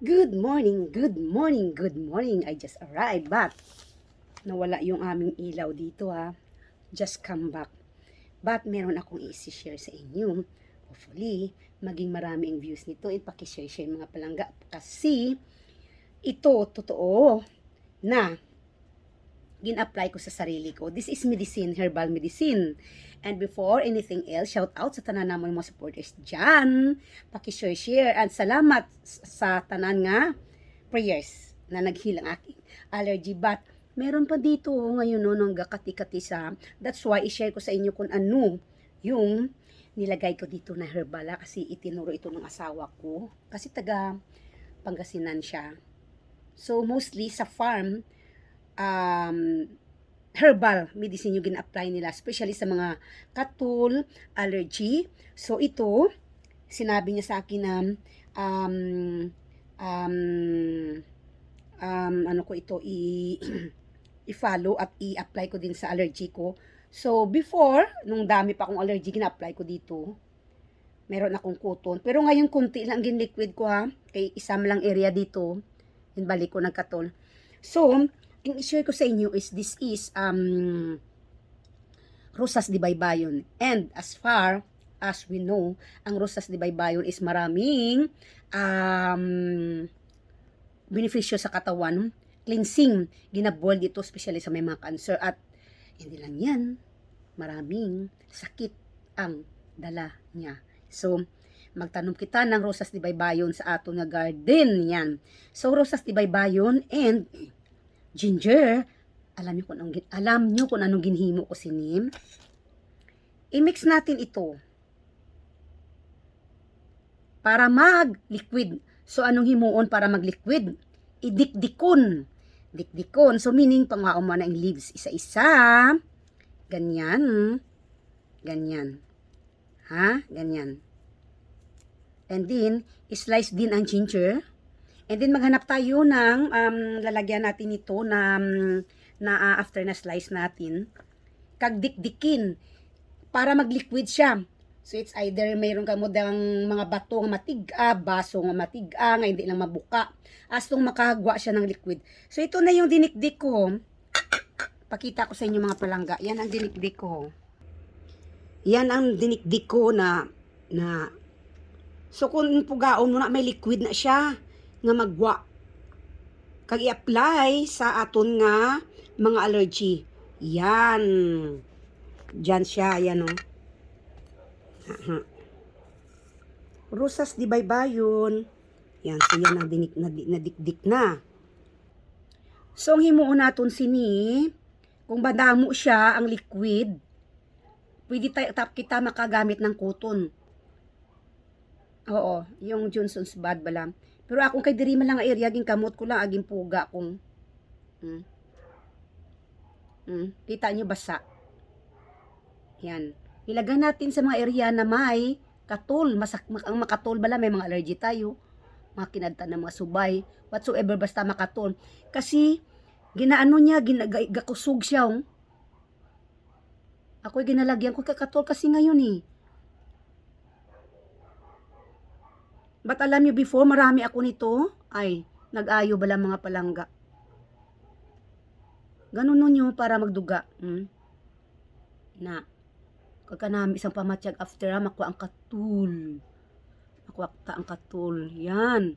Good morning, good morning, good morning. I just arrived but nawala yung aming ilaw dito ha. Just come back. But meron akong i-share sa inyo. Hopefully, maging marami ang views nito. Ipakishare mga palangga. Kasi ito, totoo na gin-apply ko sa sarili ko. This is medicine, herbal medicine. And before anything else, shout out sa tanan namon mga supporters dyan. Paki-share. And salamat sa tanan nga prayers na naghilang aking allergy. But meron pa dito ngayon no, nung gakati-kati sa. That's why i-share ko sa inyo kung ano yung nilagay ko dito na herbal. Kasi itinuro ito ng asawa ko. Kasi taga Pangasinan siya. So mostly sa farm, herbal medicine yung gina-apply nila, especially sa mga katul, allergy. So ito, sinabi niya sa akin na ano ko ito i-follow at i-apply ko din sa allergy ko. So before, nung dami pa akong allergy, gina-apply ko dito. Meron akong cotton. Pero ngayon kunti lang gin-liquid ko ha. Kay isam lang area dito. Yung balik ko nagkatol. So, ang i-share ko sa inyo is this is Rosas de Baybayon. And as far as we know, ang Rosas de Baybayon is maraming benepisyo sa katawan. Cleansing. Ginaboil dito especially sa may mga cancer. At hindi lang yan. Maraming sakit ang dala niya. So, magtanom kita ng Rosas de Baybayon sa ato nga garden. Yan. So, Rosas de Baybayon and ginger, alam niyo kung anong ginhimo ko sinim. I-mix natin ito para mag-liquid. So anong himuon para mag-liquid? Idikdikon. Dikdikon. So meaning pangaon mo na ang leaves isa-isa. Ganyan. Ganyan. Ha? Ganyan. And then, slice din ang ginger. And then maghanap tayo ng lalagyan natin ito na after na slice natin. Kagdikdikin para mag-liquid siya. So it's either mayroon ka mo dang mga bato nga matiga, baso nga matiga, nga hindi lang mabuka. Astong makahagwa siya ng liquid. So ito na yung dinikdik ko. Pakita ko sa inyo mga palangga. Yan ang dinikdik ko. Yan ang dinikdik ko na so kung pugaon mo na may liquid na siya nga magwa kag i-apply sa aton nga mga allergy. Yan. Diyan siya, yan oh. Rosas de Baybayon. Yan, so yan ang nadikdik na. So ang himuon naton sini, kung badamo siya ang liquid, pwede kita makagamit ng cotton. Oo, yung Johnson's Bad bala. Pero akong kay diri man lang area ging kamot ko lang aging puga kung kita nyo basa. Yan. Ilagay natin sa mga area na may katol. Ang makatol bala may mga allergy tayo. Mga kinadta ng mga subay. Whatsoever basta makatol. Kasi ginaano niya, gakusog siya. Ako'y ginalagyan ko kakatol kasi ngayon eh. But alam nyo, before marami ako nito, ay, nag-ayo bala mga palangga. Ganun nyo para magduga. Na, kagkanami isang pamatsyag after makuha ang katul. Makuha ta ang katul. Yan.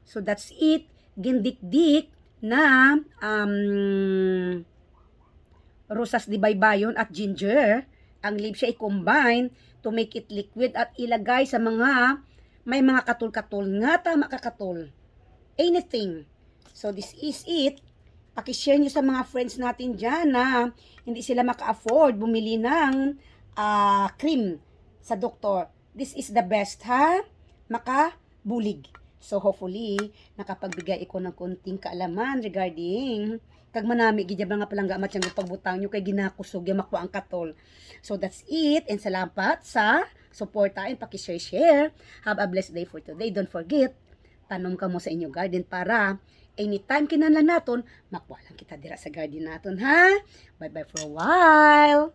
So that's it. Gindikdik na Rosas de Baybayon at ginger. Ang leaves siya i-combine to make it liquid at ilagay sa mga may mga katul-katul nga tama kakatol. Anything. So this is it. Paki-share nyo sa mga friends natin dyan na hindi sila maka-afford bumili ng cream sa doktor. This is the best ha. Makabulig. So hopefully nakapagbigay ko ng konting kaalaman regarding kag manami gid nga palangga matyang pagbutang nyo kay ginakusog ya makuha ang katol. So that's it and salamat sa suporta and paki-share. Have a blessed day for today. Don't forget, tanom ka mo sa inyong garden para anytime kinahanglan naton, makuha lang kita dira sa garden naton ha. Bye bye for a while.